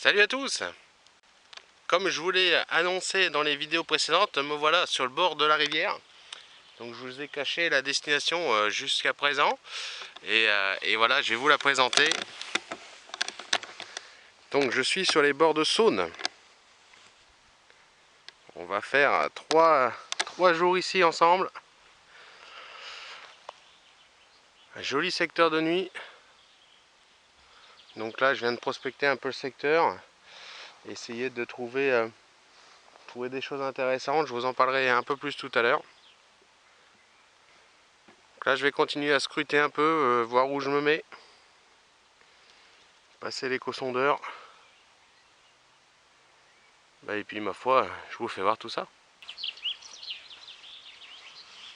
Salut à tous! Comme je vous l'ai annoncé dans les vidéos précédentes, me voilà sur le bord de la rivière. Donc je vous ai caché la destination jusqu'à présent. Et voilà, je vais vous la présenter. Donc je suis sur les bords de Saône. On va faire trois jours ici ensemble. Un joli secteur de nuit. Donc là je viens de prospecter un peu le secteur. Essayer de trouver des choses intéressantes. Je vous en parlerai un peu plus tout à l'heure. Là je vais continuer à scruter un peu, voir où je me mets. Passer l'éco-sondeur. Et puis ma foi, je vous fais voir tout ça.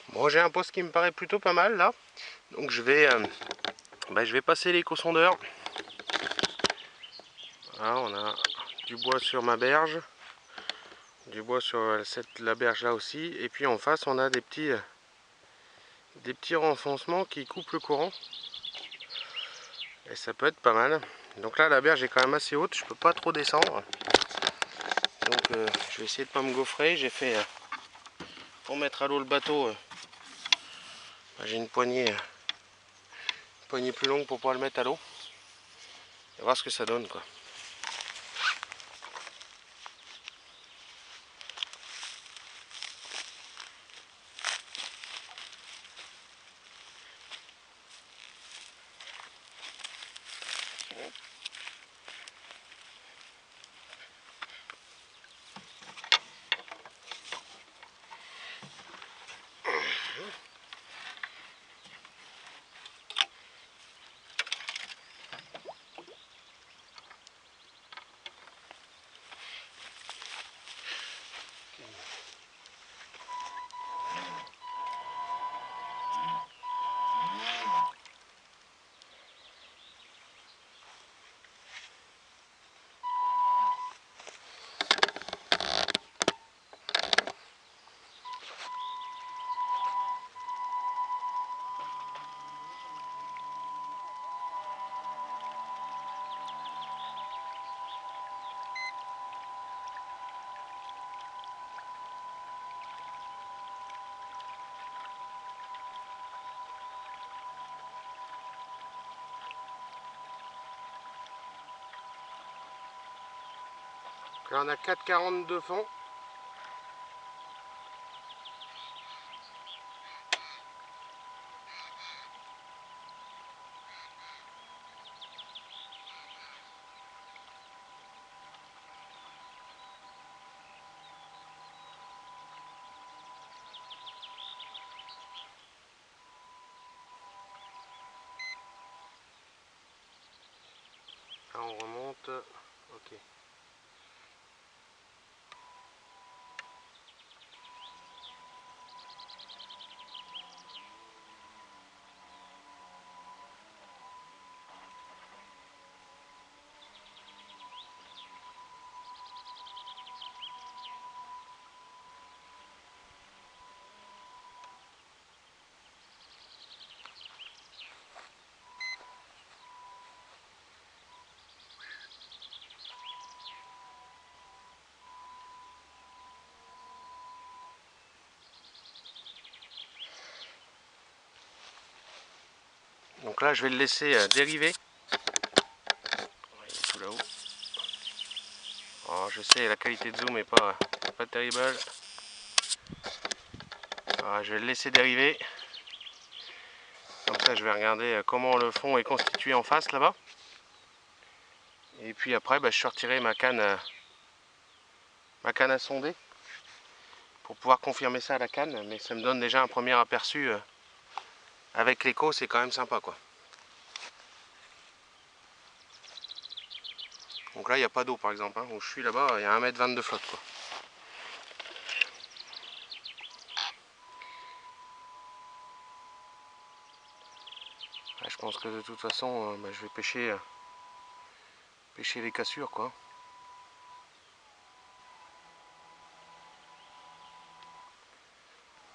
Bon, j'ai un poste qui me paraît plutôt pas mal là. Donc je vais passer l'éco-sondeur. Voilà, on a du bois sur ma berge. Du bois sur la berge là aussi. Et puis en face on a des petits renfoncements qui coupent le courant. Et ça peut être pas mal. Donc là la berge est quand même assez haute, je peux pas trop descendre. Donc je vais essayer de pas me gaufrer. J'ai fait pour mettre à l'eau le bateau. J'ai une poignée plus longue pour pouvoir le mettre à l'eau. Et voir ce que ça donne quoi. Là on a 4,40 de fond. Là on remonte. Ok. Donc là je vais le laisser dériver. Il est tout là-haut. Alors, je sais la qualité de zoom n'est pas terrible. Alors, je vais le laisser dériver. Comme ça je vais regarder comment le fond est constitué en face là-bas. Et puis après je sortirai ma canne à sonder. Pour pouvoir confirmer ça à la canne. Mais ça me donne déjà un premier aperçu. Avec l'écho c'est quand même sympa quoi. Donc là il n'y a pas d'eau par exemple, où je suis là-bas il y a 1,20 m de flotte quoi. Là, je pense que de toute façon je vais pêcher les cassures quoi.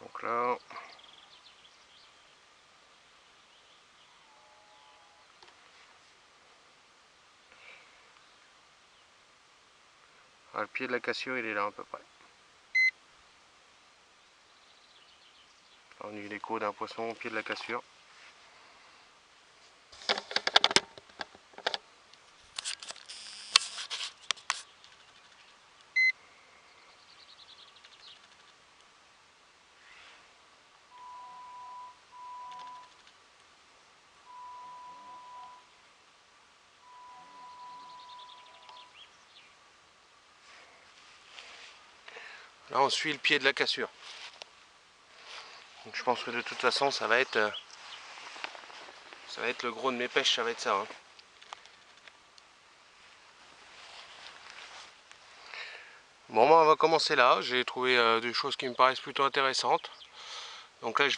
Donc là Ah, le pied de la cassure il est là à peu près. On a eu l'écho d'un poisson au pied de la cassure. Là on suit le pied de la cassure. Donc je pense que de toute façon ça va être le gros de mes pêches, ça va être ça. Hein. Bon bah on va commencer là, j'ai trouvé des choses qui me paraissent plutôt intéressantes. Donc là je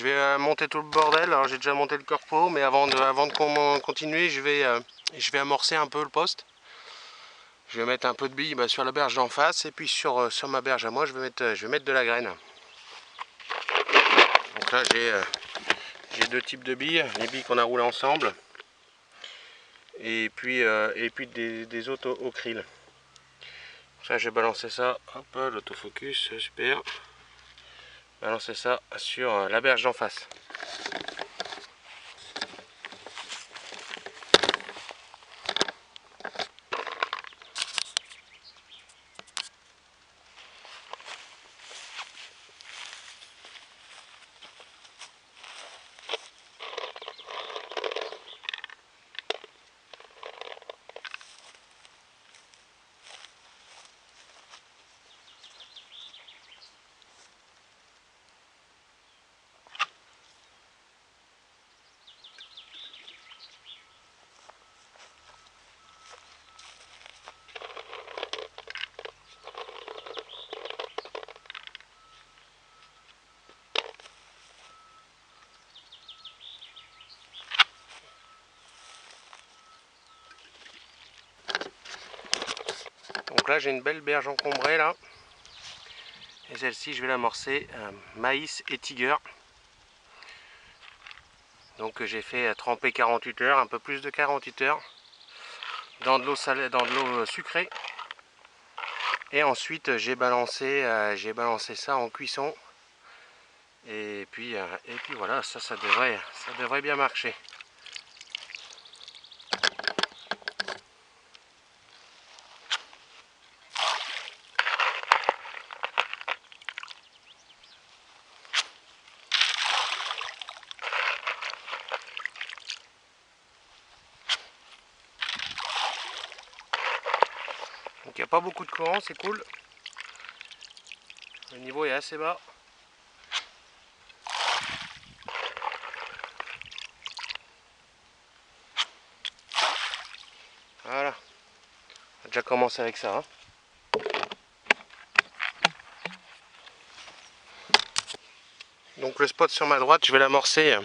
vais monter tout le bordel, alors j'ai déjà monté le corpo, mais avant de continuer je vais amorcer un peu le poste. Je vais mettre un peu de billes sur la berge d'en face et puis sur ma berge à moi je vais mettre de la graine. Donc là j'ai deux types de billes, les billes qu'on a roulées ensemble et puis des autres au krill. Ça j'ai balancé ça, hop, l'autofocus, super. Balancer ça sur la berge d'en face. Donc là j'ai une belle berge encombrée là. Et celle-ci je vais l'amorcer maïs et tiger. Donc j'ai fait tremper 48 heures, un peu plus de 48 heures dans de l'eau salée, dans de l'eau sucrée. Et ensuite j'ai balancé ça en cuisson. Et puis voilà, ça devrait bien marcher. Donc il n'y a pas beaucoup de courant, c'est cool. Le niveau est assez bas. Voilà. On a déjà commencé avec ça. Hein. Donc le spot sur ma droite, je vais l'amorcer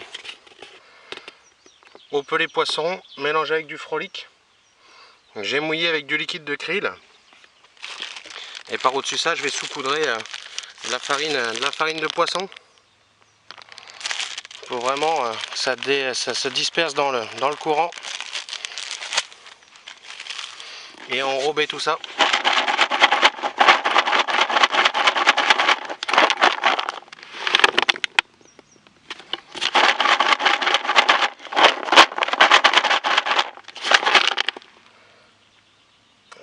au pelé poisson, mélangé avec du frolic. J'ai mouillé avec du liquide de krill. Et par au-dessus ça, je vais saupoudrer de la farine de poisson. Il faut vraiment que ça se disperse dans le courant. Et enrober tout ça.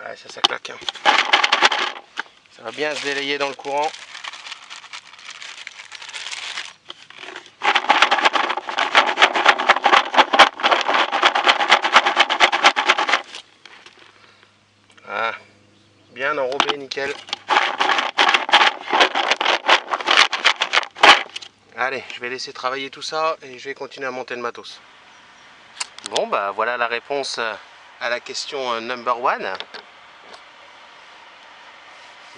Ouais, ça claque. Hein. Ça va bien se délayer dans le courant. Ah, bien enrobé, nickel. Allez, je vais laisser travailler tout ça et je vais continuer à monter le matos. Bon, bah voilà la réponse à la question number one.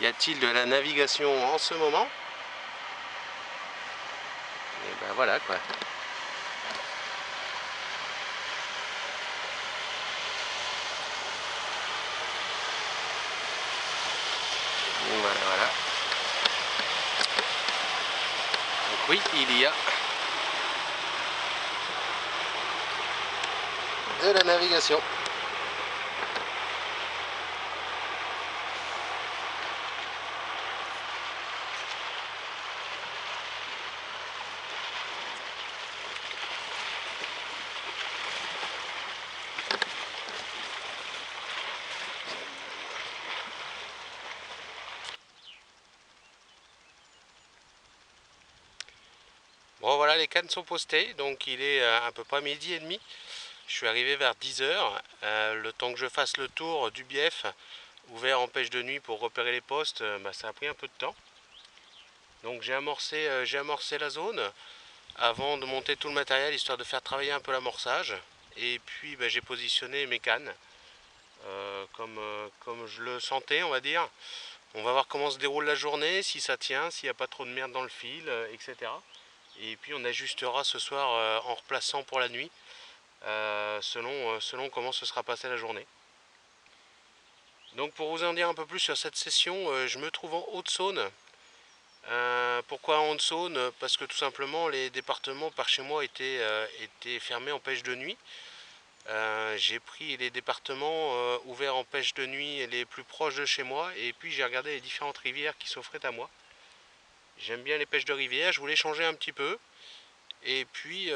Y a-t-il de la navigation en ce moment? Et ben voilà quoi. Voilà, voilà. Donc oui, il y a de la navigation. Bon voilà, les cannes sont postées, donc il est à peu près midi et demi. Je suis arrivé vers 10 heures. Le temps que je fasse le tour du bief ouvert en pêche de nuit pour repérer les postes, ça a pris un peu de temps. Donc j'ai amorcé la zone avant de monter tout le matériel histoire de faire travailler un peu l'amorçage. Et puis j'ai positionné mes cannes comme je le sentais, on va dire. On va voir comment se déroule la journée, si ça tient, s'il n'y a pas trop de merde dans le fil, etc. Et puis on ajustera ce soir en replaçant pour la nuit, selon comment se sera passée la journée. Donc pour vous en dire un peu plus sur cette session, je me trouve en Haute-Saône. Pourquoi en Haute-Saône? Parce que tout simplement les départements par chez moi étaient fermés en pêche de nuit. J'ai pris les départements ouverts en pêche de nuit les plus proches de chez moi et puis j'ai regardé les différentes rivières qui s'offraient à moi. J'aime bien les pêches de rivière, je voulais changer un petit peu. Et puis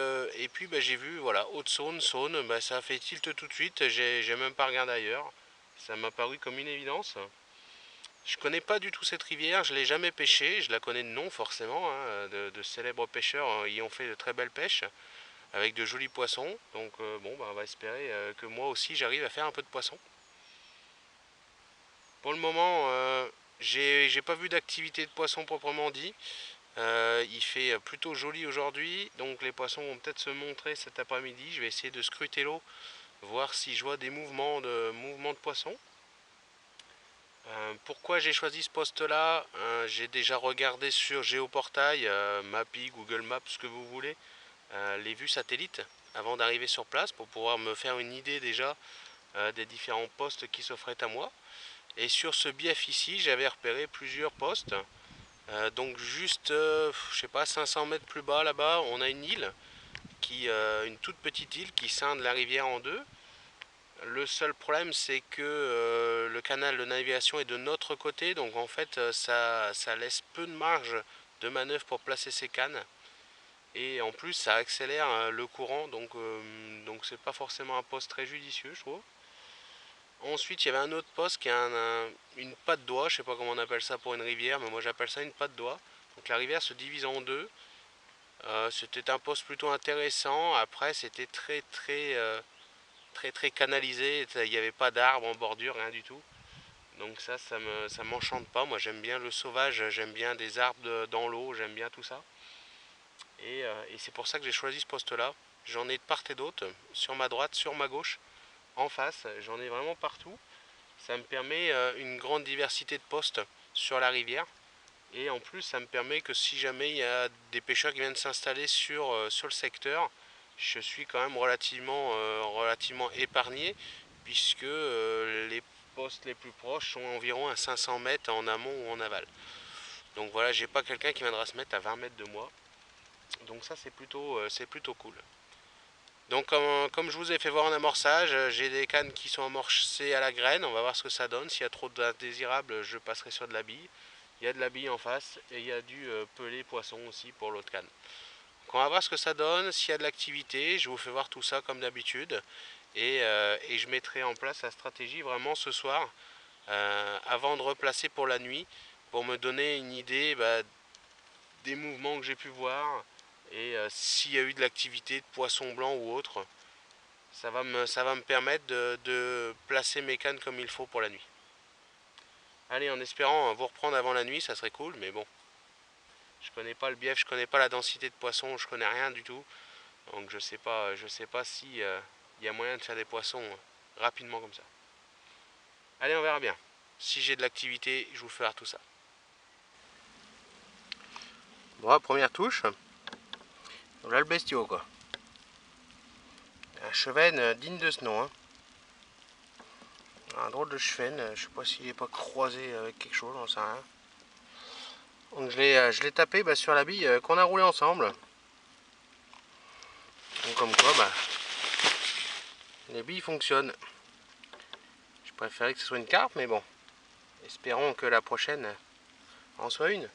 j'ai vu, voilà, Haute-Saône, Saône, ça a fait tilt tout de suite, j'ai même pas regardé ailleurs. Ça m'a paru comme une évidence. Je connais pas du tout cette rivière, je l'ai jamais pêchée, je la connais de nom forcément, hein, de célèbres pêcheurs y ont fait de très belles pêches, avec de jolis poissons. Donc on va espérer que moi aussi j'arrive à faire un peu de poisson. Pour le moment, j'ai pas vu d'activité de poisson proprement dit. Il fait plutôt joli aujourd'hui, donc les poissons vont peut-être se montrer cet après-midi. Je vais essayer de scruter l'eau, voir si je vois des mouvements de poissons. Pourquoi j'ai choisi ce poste-là? J'ai déjà regardé sur Géoportail, Mappy, Google Maps, ce que vous voulez, les vues satellites avant d'arriver sur place pour pouvoir me faire une idée déjà des différents postes qui s'offraient à moi. Et sur ce bief ici, j'avais repéré plusieurs postes. Donc juste, je sais pas, 500 mètres plus bas là-bas, on a une île, une toute petite île qui scinde la rivière en deux. Le seul problème, c'est que le canal de navigation est de notre côté, donc en fait, ça laisse peu de marge de manœuvre pour placer ses cannes. Et en plus, ça accélère le courant, donc c'est pas forcément un poste très judicieux, je trouve. Ensuite, il y avait un autre poste qui a une patte d'oie, je sais pas comment on appelle ça pour une rivière, mais moi j'appelle ça une patte d'oie. Donc la rivière se divise en deux. C'était un poste plutôt intéressant. Après, c'était très canalisé. Il n'y avait pas d'arbres en bordure, rien du tout. Donc ça m'enchante pas. Moi j'aime bien le sauvage, j'aime bien des arbres dans l'eau, j'aime bien tout ça. Et c'est pour ça que j'ai choisi ce poste-là. J'en ai de part et d'autre, sur ma droite, sur ma gauche, en face. J'en ai vraiment partout. Ça me permet une grande diversité de postes sur la rivière. Et en plus, ça me permet que si jamais il y a des pêcheurs qui viennent s'installer sur le secteur, je suis quand même relativement épargné, puisque les postes les plus proches sont environ à 500 mètres en amont ou en aval. Donc voilà, j'ai pas quelqu'un qui viendra se mettre à 20 mètres de moi. Donc ça, c'est plutôt cool. Donc comme je vous ai fait voir en amorçage, j'ai des cannes qui sont amorcées à la graine. On va voir ce que ça donne. S'il y a trop d'indésirables, je passerai sur de la bille. Il y a de la bille en face et il y a du pelé poisson aussi pour l'autre canne. Donc on va voir ce que ça donne. S'il y a de l'activité, je vous fais voir tout ça comme d'habitude. Et je mettrai en place la stratégie vraiment ce soir, avant de replacer pour la nuit, pour me donner une idée des mouvements que j'ai pu voir et s'il y a eu de l'activité de poisson blanc ou autre. Ça va me permettre de placer mes cannes comme il faut pour la nuit. Allez, en espérant vous reprendre avant la nuit, ça serait cool, mais bon. Je connais pas le bief, je connais pas la densité de poissons, je connais rien du tout. Donc je sais pas si y a moyen de faire des poissons rapidement comme ça. Allez, on verra bien. Si j'ai de l'activité, je vous ferai tout ça. Bon, première touche. Voilà le bestiau quoi. Un chevenne digne de ce nom. Hein. Un drôle de chevenne, je sais pas s'il est pas croisé avec quelque chose, j'en sais rien. Donc je l'ai tapé sur la bille qu'on a roulé ensemble. Donc comme quoi les billes fonctionnent. Je préférais que ce soit une carpe, mais bon. Espérons que la prochaine en soit une.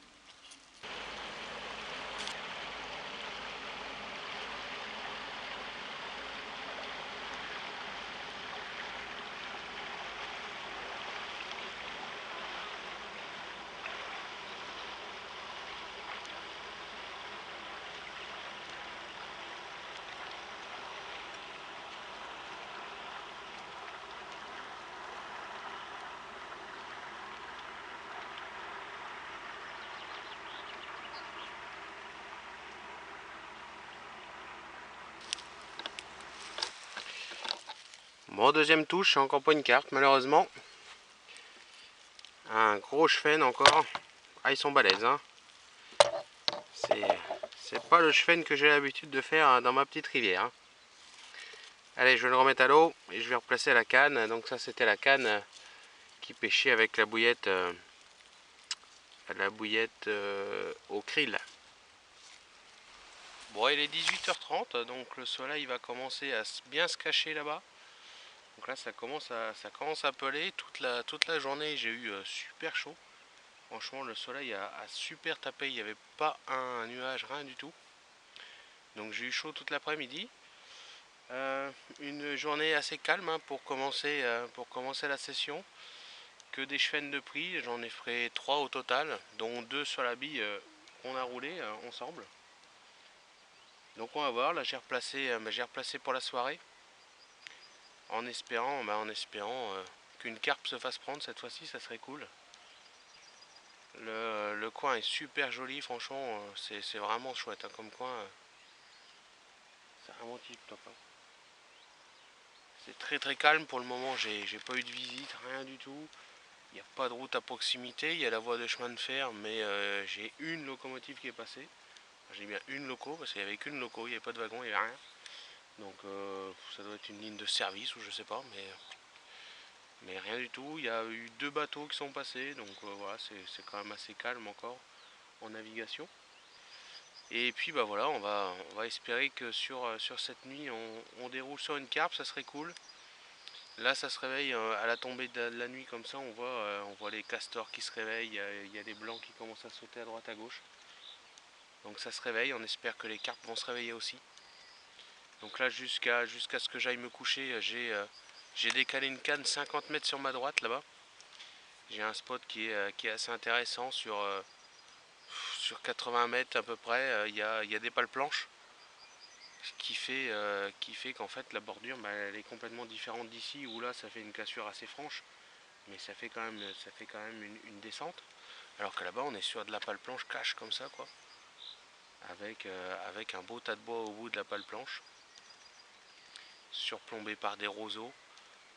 Bon, deuxième touche, c'est encore pas une carpe malheureusement. Un gros chefenne encore. Ah, ils sont balèzes, hein. C'est pas le chefenne que j'ai l'habitude de faire dans ma petite rivière, hein. Allez, je vais le remettre à l'eau et je vais replacer la canne. Donc ça, c'était la canne qui pêchait avec la bouillette au krill. Bon, il est 18h30, donc le soleil va commencer à bien se cacher là-bas. Donc là, ça commence à peler. Toute la journée, j'ai eu super chaud. Franchement, le soleil a super tapé. Il n'y avait pas un nuage, rien du tout. Donc j'ai eu chaud toute l'après-midi. Une journée assez calme, hein, pour commencer la session. Que des chefennes de prix. J'en ai fait 3 au total, dont 2 sur la bille qu'on a roulé ensemble. Donc on va voir. Là, j'ai replacé pour la soirée. En espérant qu'une carpe se fasse prendre cette fois-ci, ça serait cool. Le coin est super joli, franchement, c'est vraiment chouette, hein, comme coin. C'est vraiment tip top, hein. C'est très très calme pour le moment, j'ai pas eu de visite, rien du tout. Il n'y a pas de route à proximité, il y a la voie de chemin de fer, mais j'ai une locomotive qui est passée. J'ai bien une loco, parce qu'il n'y avait qu'une loco, il n'y avait pas de wagon, il n'y avait rien. Donc ça doit être une ligne de service ou je sais pas, mais rien du tout. Il y a eu 2 bateaux qui sont passés, donc voilà, c'est quand même assez calme encore en navigation. Et puis bah voilà, on va espérer que sur cette nuit on déroule sur une carpe, ça serait cool. Là ça se réveille à la tombée de la nuit comme ça, on voit les castors qui se réveillent, il y a des blancs qui commencent à sauter à droite à gauche. Donc ça se réveille, on espère que les carpes vont se réveiller aussi. Donc là jusqu'à ce que j'aille me coucher, j'ai décalé une canne 50 mètres sur ma droite là-bas. J'ai un spot qui est assez intéressant sur 80 mètres à peu près, il y a des pales planches. Ce qui fait qu'en fait la bordure, bah, elle est complètement différente d'ici, où là ça fait une cassure assez franche, mais ça fait quand même une descente. Alors que là-bas on est sur de la pale planche cache comme ça, quoi. Avec un beau tas de bois au bout de la pale planche, surplombé par des roseaux.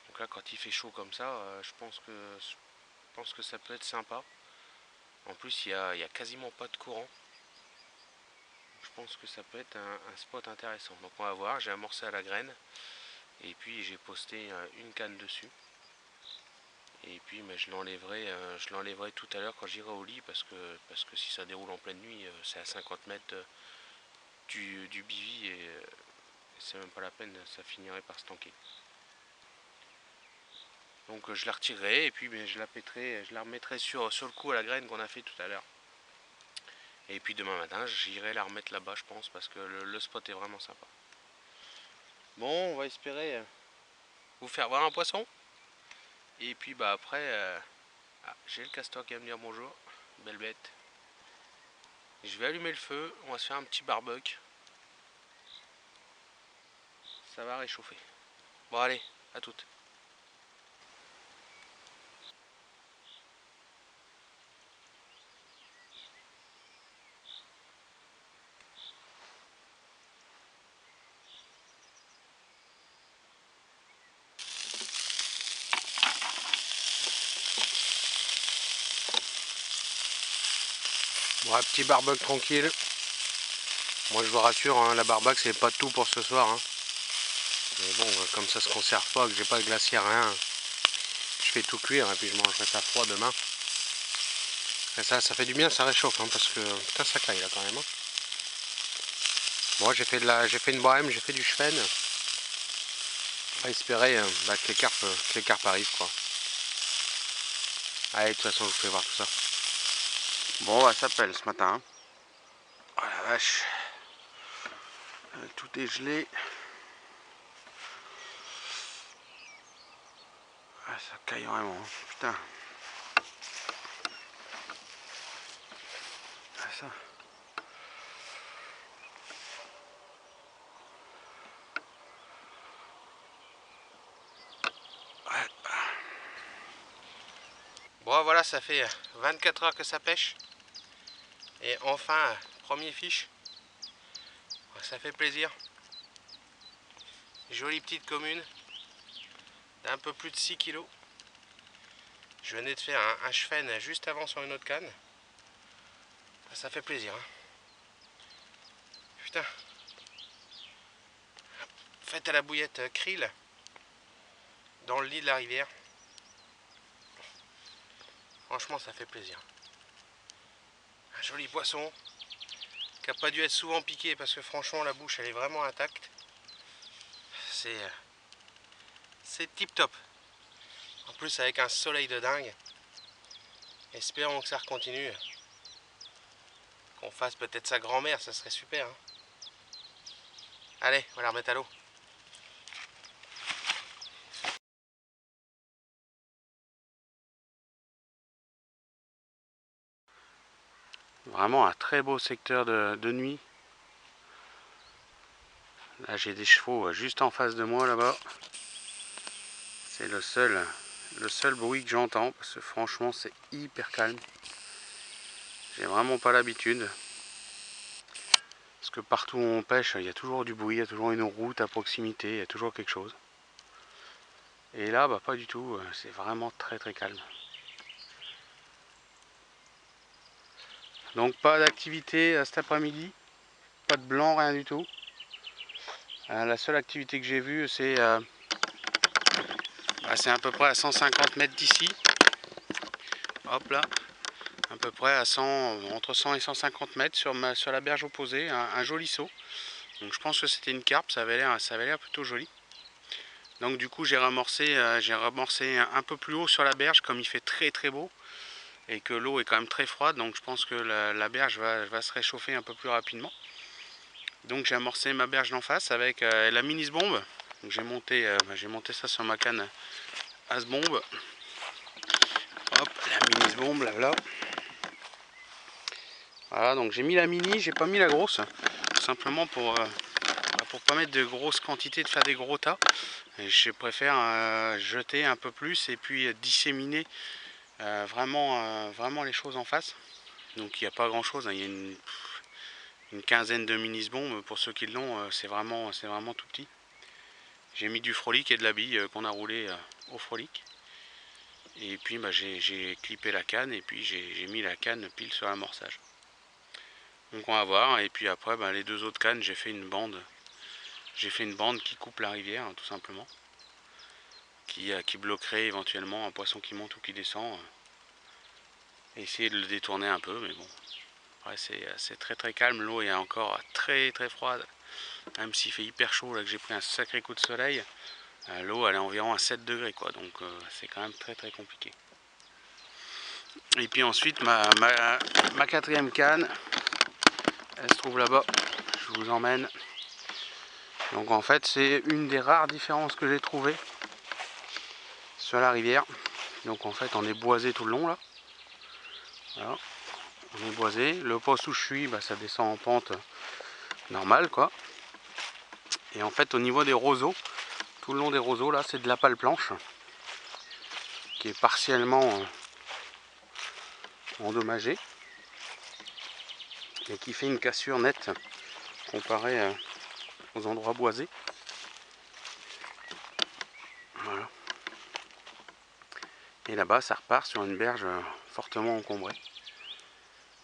Donc là quand il fait chaud comme ça, je pense que ça peut être sympa. En plus il y a quasiment pas de courant. Je pense que ça peut être un spot intéressant. Donc on va voir, j'ai amorcé à la graine. Et puis j'ai posté une canne dessus. Et puis mais je l'enlèverai tout à l'heure quand j'irai au lit, parce que si ça déroule en pleine nuit, c'est à 50 mètres du bivy, et c'est même pas la peine, ça finirait par se tanker. Donc je la retirerai et puis je la remettrai sur le coup à la graine qu'on a fait tout à l'heure. Et puis demain matin j'irai la remettre là-bas, je pense, parce que le spot est vraiment sympa. Bon, on va espérer vous faire voir un poisson. Et puis bah après, j'ai le castor qui va me dire bonjour, belle bête. Je vais allumer le feu, on va se faire un petit barbecue. Ça va réchauffer. Bon allez, à toutes. Bon, un petit barbecue tranquille. Moi je vous rassure, hein, la barbecue c'est pas tout pour ce soir, hein. Mais bon, comme ça se conserve pas, que j'ai pas de glacière, rien, je fais tout cuire et puis je mangerai ça froid demain. Et ça fait du bien, ça réchauffe, hein, parce que putain ça caille là quand même, hein. Bon, j'ai fait une bohème, j'ai fait du chefenne. On va espérer que les carpes arrivent, quoi. Allez, de toute façon je vous fais voir tout ça. Bon, bah, ça pèle ce matin, hein. Oh la vache, tout est gelé. Ah, ça caille vraiment, hein. Putain. Ah, ça. Ouais. Bon voilà, ça fait 24 heures que ça pêche. Et enfin, premier fiche. Ça fait plaisir. Jolie petite commune. d'un peu plus de 6 kg. Je venais de faire un chefenne juste avant sur une autre canne. Ça fait plaisir. Hein. Putain. Faites à la bouillette krill dans le lit de la rivière. Franchement, ça fait plaisir. Un joli poisson qui n'a pas dû être souvent piqué parce que franchement, la bouche elle est vraiment intacte. C'est tip top. En plus, avec un soleil de dingue. Espérons que ça continue. Qu'on fasse peut-être sa grand-mère, ça serait super. Hein. Allez, on va la remettre à l'eau. Vraiment un très beau secteur de nuit. Là j'ai des chevaux juste en face de moi là-bas. C'est le seul bruit que j'entends parce que franchement c'est hyper calme. J'ai vraiment pas l'habitude. Parce que partout où on pêche, il y a toujours du bruit, il y a toujours une route à proximité, il y a toujours quelque chose. Et là, bah pas du tout, c'est vraiment très très calme. Donc pas d'activité cet après-midi, pas de blanc, rien du tout. La seule activité que j'ai vue, c'est à peu près à 150 mètres d'ici. Hop là, à peu près à entre 100 et 150 mètres sur la berge opposée, un joli saut. Donc je pense que c'était une carpe, ça avait l'air plutôt joli. Donc du coup j'ai ramorcé un peu plus haut sur la berge comme il fait très très beau. Et que l'eau est quand même très froide, donc je pense que la berge va se réchauffer un peu plus rapidement. Donc j'ai amorcé ma berge d'en face avec la mini bombe. J'ai monté ça sur ma canne à ce bombe. Hop, la mini bombe là, voilà. Voilà, donc j'ai mis la mini, j'ai pas mis la grosse, tout simplement pour pas mettre de grosses quantités, de faire des gros tas. Et je préfère jeter un peu plus et puis disséminer vraiment les choses en face. Donc il n'y a pas grand chose, hein. Il y a une quinzaine de mini-bombes. Pour ceux qui l'ont, c'est vraiment tout petit. J'ai mis du frolic et de la bille qu'on a roulé au frolic. Et puis bah, j'ai clippé la canne et puis j'ai mis la canne pile sur l'amorçage. Donc on va voir. Et puis après bah, les deux autres cannes, j'ai fait une bande. J'ai fait une bande qui coupe la rivière, hein, tout simplement. Qui bloquerait éventuellement un poisson qui monte ou qui descend. Essayer de le détourner un peu, mais bon. Ouais, c'est très très calme, l'eau est encore très très froide. Même s'il fait hyper chaud, là que j'ai pris un sacré coup de soleil, l'eau elle est environ à 7 degrés quoi, donc c'est quand même très très compliqué. Et puis ensuite ma quatrième canne, elle se trouve là-bas, je vous emmène. Donc en fait c'est une des rares différences que j'ai trouvées sur la rivière. Donc en fait on est boisé tout le long là. Voilà. On est boisé. Le poste où je suis, bah, ça descend en pente normale quoi. Et en fait au niveau des roseaux, tout le long des roseaux là, c'est de la pale planche qui est partiellement endommagée et qui fait une cassure nette comparé aux endroits boisés. Voilà. Et là-bas, ça repart sur une berge fortement encombrée.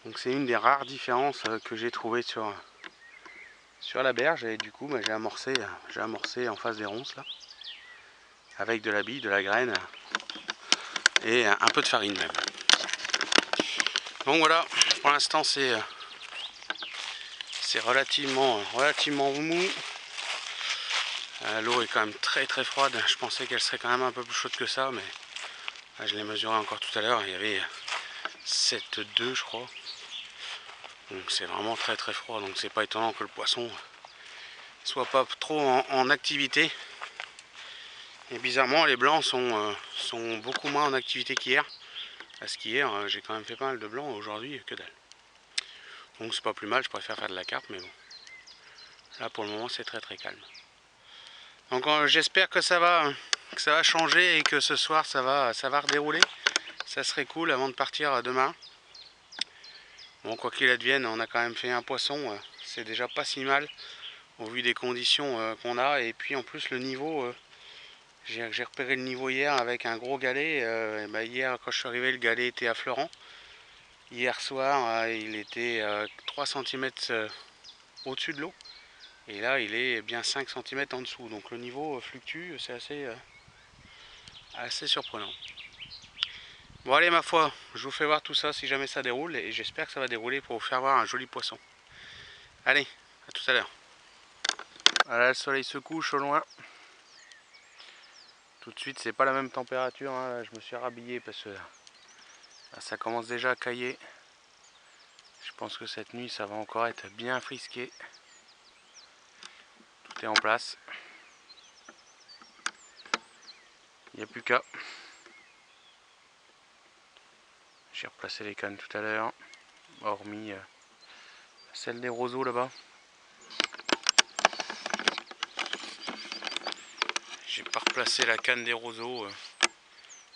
Donc c'est une des rares différences que j'ai trouvées sur la berge. Et du coup, bah, j'ai amorcé en face des ronces là, avec de la bille, de la graine et un peu de farine même. Donc voilà, pour l'instant c'est relativement mou. L'eau est quand même très très froide. Je pensais qu'elle serait quand même un peu plus chaude que ça, mais là, je l'ai mesuré encore tout à l'heure. Il y avait 7,2 je crois. Donc c'est vraiment très très froid. Donc c'est pas étonnant que le poisson soit pas trop en activité. Et bizarrement, les blancs sont beaucoup moins en activité qu'hier. Parce qu'hier, j'ai quand même fait pas mal de blancs. Aujourd'hui, que dalle. Donc c'est pas plus mal. Je préfère faire de la carpe, mais bon. Là pour le moment, c'est très très calme. Donc j'espère que ça va changer et que ce soir ça va redérouler. Ça serait cool avant de partir demain. Bon, quoi qu'il advienne, on a quand même fait un poisson, c'est déjà pas si mal au vu des conditions qu'on a. Et puis en plus le niveau, J'ai repéré le niveau hier avec un gros galet. Et bah hier, quand je suis arrivé, le galet était affleurant. Hier soir, il était 3 cm au-dessus de l'eau. Et là, il est bien 5 cm en dessous. Donc le niveau fluctue, c'est assez surprenant. Bon allez, ma foi, je vous fais voir tout ça si jamais ça déroule. Et j'espère que ça va dérouler pour vous faire voir un joli poisson. Allez, à tout à l'heure. Voilà, le soleil se couche au loin. Tout de suite, c'est pas la même température. Hein. Je me suis rhabillé parce que là, ça commence déjà à cailler. Je pense que cette nuit, ça va encore être bien frisqué. Tout est en place. Il n'y a plus qu'à. J'ai replacé les cannes tout à l'heure, hormis celle des roseaux là-bas. J'ai pas replacé la canne des roseaux.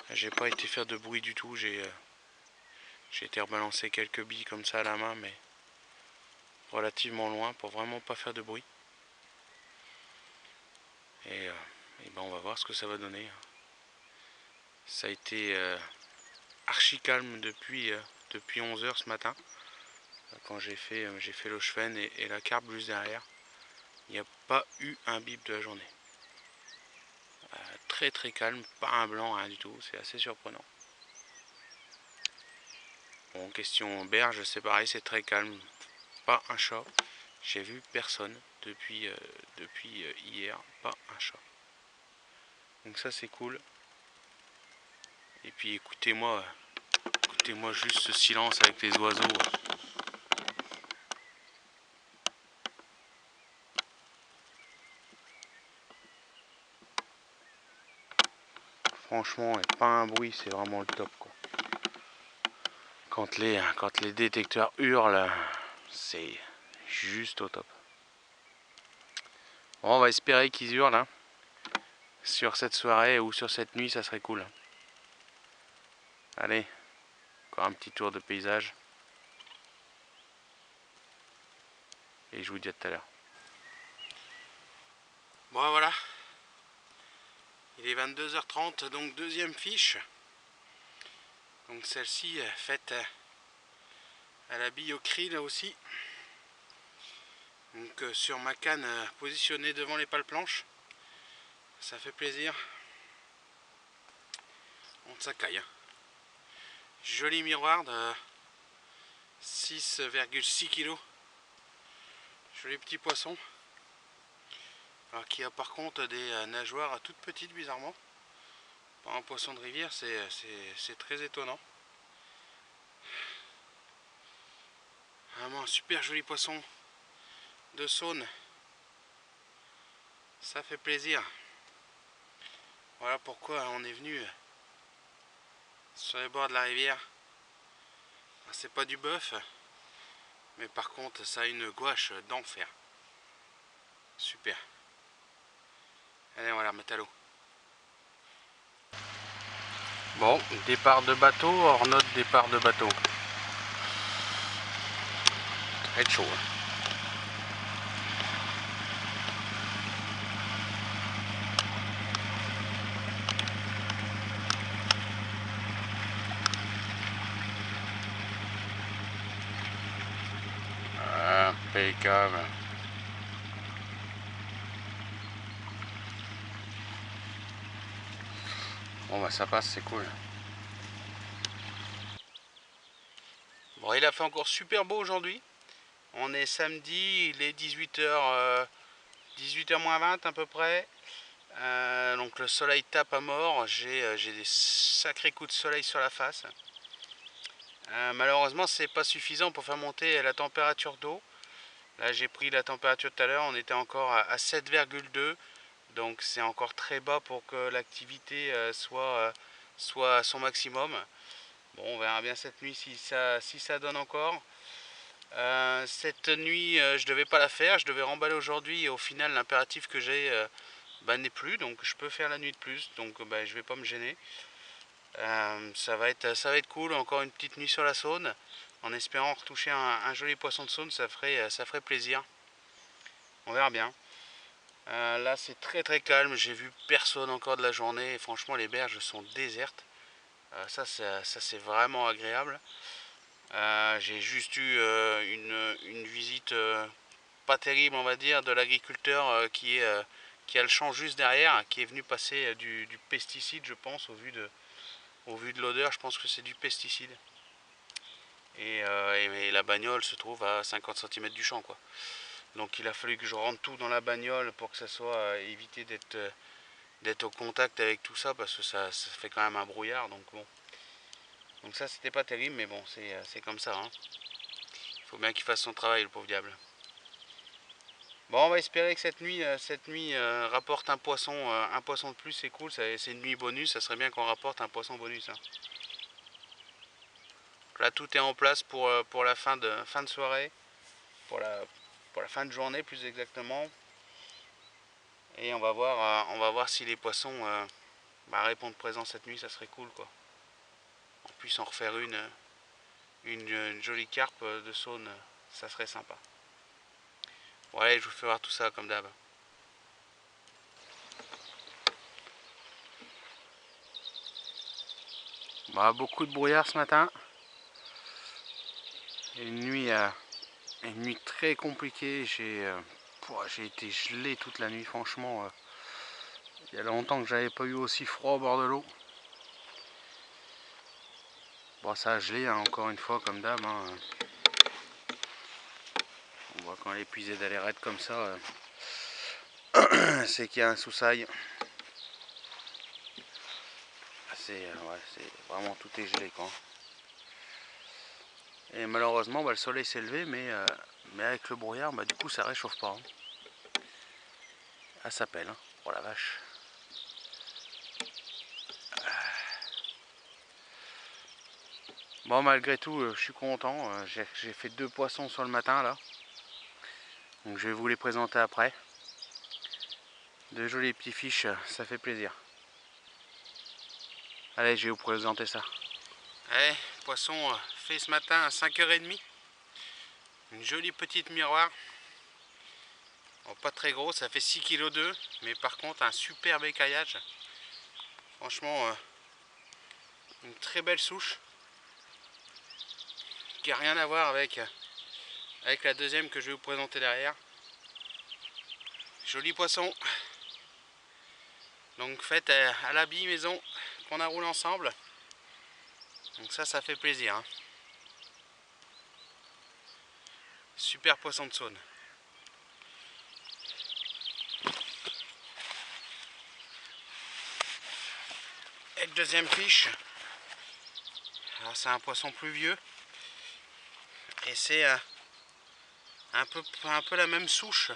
J'ai pas été faire de bruit du tout. J'ai été rebalancer quelques billes comme ça à la main, mais relativement loin pour vraiment pas faire de bruit. Et ben on va voir ce que ça va donner. Ça a été archi calme depuis 11 h ce matin. Quand j'ai fait le cheven et la carpe juste derrière. Il n'y a pas eu un bip de la journée. Très très calme, pas un blanc, rien du tout, c'est assez surprenant. Bon, question berge, c'est pareil, c'est très calme, pas un chat. J'ai vu personne depuis hier, pas un chat. Donc ça c'est cool. Et puis écoutez-moi juste ce silence avec les oiseaux. Franchement, pas un bruit, c'est vraiment le top quoi. Quand les détecteurs hurlent, c'est juste au top. Bon, on va espérer qu'ils hurlent hein. Sur cette soirée ou sur cette nuit, ça serait cool. Allez, encore un petit tour de paysage. Et je vous dis à tout à l'heure. Bon voilà, il est 22h30, donc deuxième fiche. Donc celle-ci faite à la bille au krill aussi. Donc sur ma canne positionnée devant les pales planches. Ça fait plaisir. On ça caille. Hein. Joli miroir de 6,6 kg. Joli petit poisson. Alors qui a par contre des nageoires toutes petites bizarrement. Pour un poisson de rivière c'est très étonnant. Vraiment un super joli poisson de Saône. Ça fait plaisir. Voilà pourquoi on est venu sur les bords de la rivière. C'est pas du bœuf, mais par contre ça a une gouache d'enfer. Super. Allez, on va la remettre à l'eau. Bon, départ de bateau, hors note départ de bateau. Très chaud. Hein. Impeccable. Bon bah ça passe, c'est cool. Bon, il a fait encore super beau aujourd'hui. On est samedi, il est 18h, 18h-20 à peu près. Donc le soleil tape à mort. J'ai des sacrés coups de soleil sur la face. Malheureusement, c'est pas suffisant pour faire monter la température d'eau. Là, j'ai pris la température tout à l'heure, on était encore à 7,2. Donc c'est encore très bas pour que l'activité soit à son maximum. Bon, on verra bien cette nuit si ça donne encore. Cette nuit, je devais pas la faire, je devais remballer aujourd'hui et au final l'impératif que j'ai n'est plus, donc je peux faire la nuit de plus, donc je vais pas me gêner. Ça va être cool, encore une petite nuit sur la Saône, en espérant retoucher un joli poisson de Saône, ça ferait plaisir. On verra bien. Là c'est très calme, j'ai vu personne encore de la journée et franchement les berges sont désertes. Ça c'est vraiment agréable. J'ai juste eu une visite pas terrible on va dire de l'agriculteur qui a le champ juste derrière, qui est venu passer du pesticide je pense au vu de l'odeur, je pense que c'est du pesticide. Et la bagnole se trouve à 50 cm du champ quoi. Donc il a fallu que je rentre tout dans la bagnole pour que ça soit éviter d'être au contact avec tout ça parce que ça fait quand même un brouillard donc bon. Donc ça c'était pas terrible mais bon c'est comme ça hein. Il faut bien qu'il fasse son travail le pauvre diable. Bon on va espérer que cette nuit rapporte un poisson de plus, c'est cool, c'est une nuit bonus, ça serait bien qu'on rapporte un poisson bonus hein. Là tout est en place pour la fin de soirée, pour la fin de journée plus exactement. Et on va voir si les poissons répondent présent cette nuit, ça serait cool quoi. On puisse en refaire une jolie carpe de Saône, ça serait sympa. Bon allez, je vous fais voir tout ça comme d'hab. Bah, beaucoup de brouillard ce matin. Une nuit très compliquée. J'ai été gelé toute la nuit, franchement. Il y a longtemps que j'avais pas eu aussi froid au bord de l'eau. Bon, ça a gelé hein, encore une fois comme d'hab. Hein. On voit quand elle est épuisée d'aller raide comme ça, c'est qu'il y a un sous-sail. C'est vraiment tout est gelé quoi. Et malheureusement le soleil s'est levé mais avec le brouillard du coup ça réchauffe pas. Hein. Ah ça pèle, hein. Oh la vache. Bon malgré tout je suis content, j'ai fait 2 poissons sur le matin là. Donc je vais vous les présenter après. De jolis petits fiches, ça fait plaisir. Allez je vais vous présenter ça. Allez, poisson fait ce matin à 5h30. Une jolie petite miroir. Bon, pas très gros, ça fait 6,2 kg, mais par contre un super écaillage. Franchement, une très belle souche. Qui n'a rien à voir avec la deuxième que je vais vous présenter derrière. Joli poisson. Donc fait à l'habit maison qu'on a roulé ensemble. Donc ça fait plaisir. Hein. Super poisson de Saône. Et le deuxième fiche. Alors c'est un poisson plus vieux. Et c'est un peu la même souche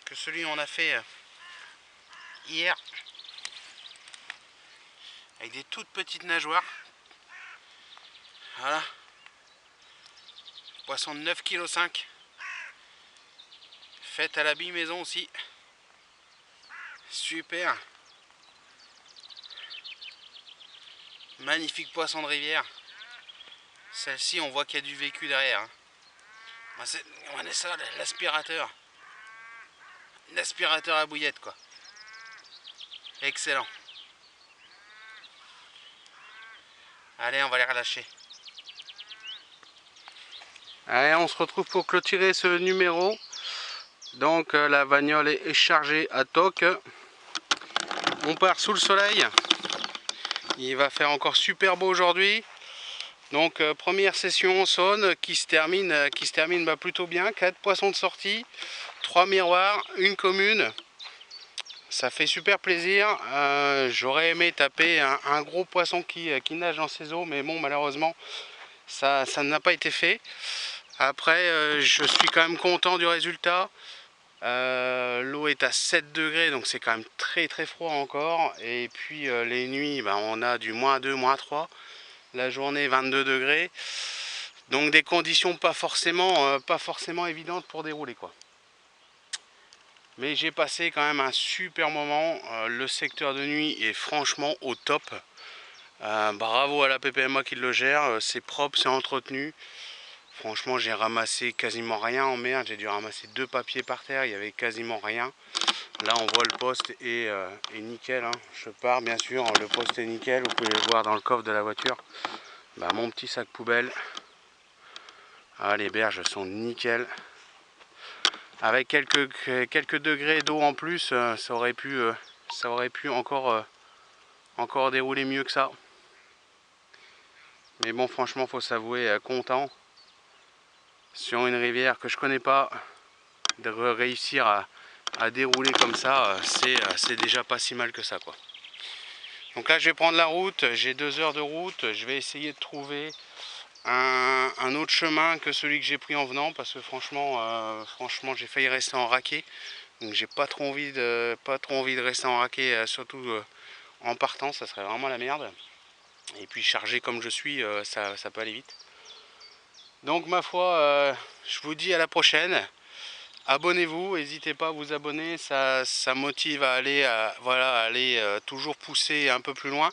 que celui qu'on a fait hier. Avec des toutes petites nageoires. Voilà. Poisson de 9,5 kg. Fait à l'habit maison aussi. Super. Magnifique poisson de rivière. Celle-ci, on voit qu'il y a du vécu derrière. Hein. On est ça, l'aspirateur. L'aspirateur à bouillette, quoi. Excellent. Allez, on va les relâcher. Allez, on se retrouve pour clôturer ce numéro. Donc, la bagnole est chargée à toc. On part sous le soleil. Il va faire encore super beau aujourd'hui. Donc première session en Saône qui se termine plutôt bien. 4 poissons de sortie, 3 miroirs, une commune. Ça fait super plaisir. J'aurais aimé taper un gros poisson qui nage dans ses eaux, mais bon malheureusement ça n'a pas été fait. Après je suis quand même content du résultat. L'eau est à 7 degrés donc c'est quand même très froid encore. Et puis les nuits on a du -2, -3. La journée 22 degrés, donc des conditions pas forcément évidentes pour dérouler quoi. Mais j'ai passé quand même un super moment, le secteur de nuit est franchement au top. Bravo à la PPMA qui le gère, c'est propre, c'est entretenu. Franchement j'ai ramassé quasiment rien en mer, j'ai dû ramasser 2 papiers par terre, il y avait quasiment rien. Là on voit le poste est nickel, hein. Je pars bien sûr, le poste est nickel, vous pouvez le voir dans le coffre de la voiture. Bah, mon petit sac poubelle. Ah, les berges sont nickel. Avec quelques degrés d'eau en plus, ça aurait pu encore dérouler mieux que ça. Mais bon, franchement, faut s'avouer content. Sur une rivière que je connais pas, de réussir à dérouler comme ça, c'est déjà pas si mal que ça, quoi. Donc là je vais prendre la route, j'ai 2 heures de route, je vais essayer de trouver un autre chemin que celui que j'ai pris en venant, parce que franchement j'ai failli rester en raquet, donc j'ai pas trop envie de rester en raquet, surtout en partant, ça serait vraiment la merde. Et puis chargé comme je suis, ça peut aller vite. Donc ma foi, je vous dis à la prochaine. Abonnez-vous, n'hésitez pas à vous abonner, ça motive à aller, toujours pousser un peu plus loin,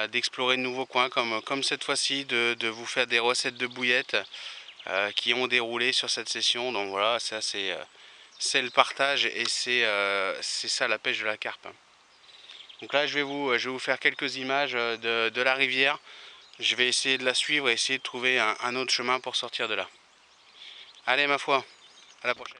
d'explorer de nouveaux coins, comme cette fois-ci, de vous faire des recettes de bouillettes qui ont déroulé sur cette session. Donc voilà, ça c'est le partage et c'est ça la pêche de la carpe. Donc là je vais vous faire quelques images de la rivière. Je vais essayer de la suivre et essayer de trouver un autre chemin pour sortir de là. Allez ma foi, à la prochaine.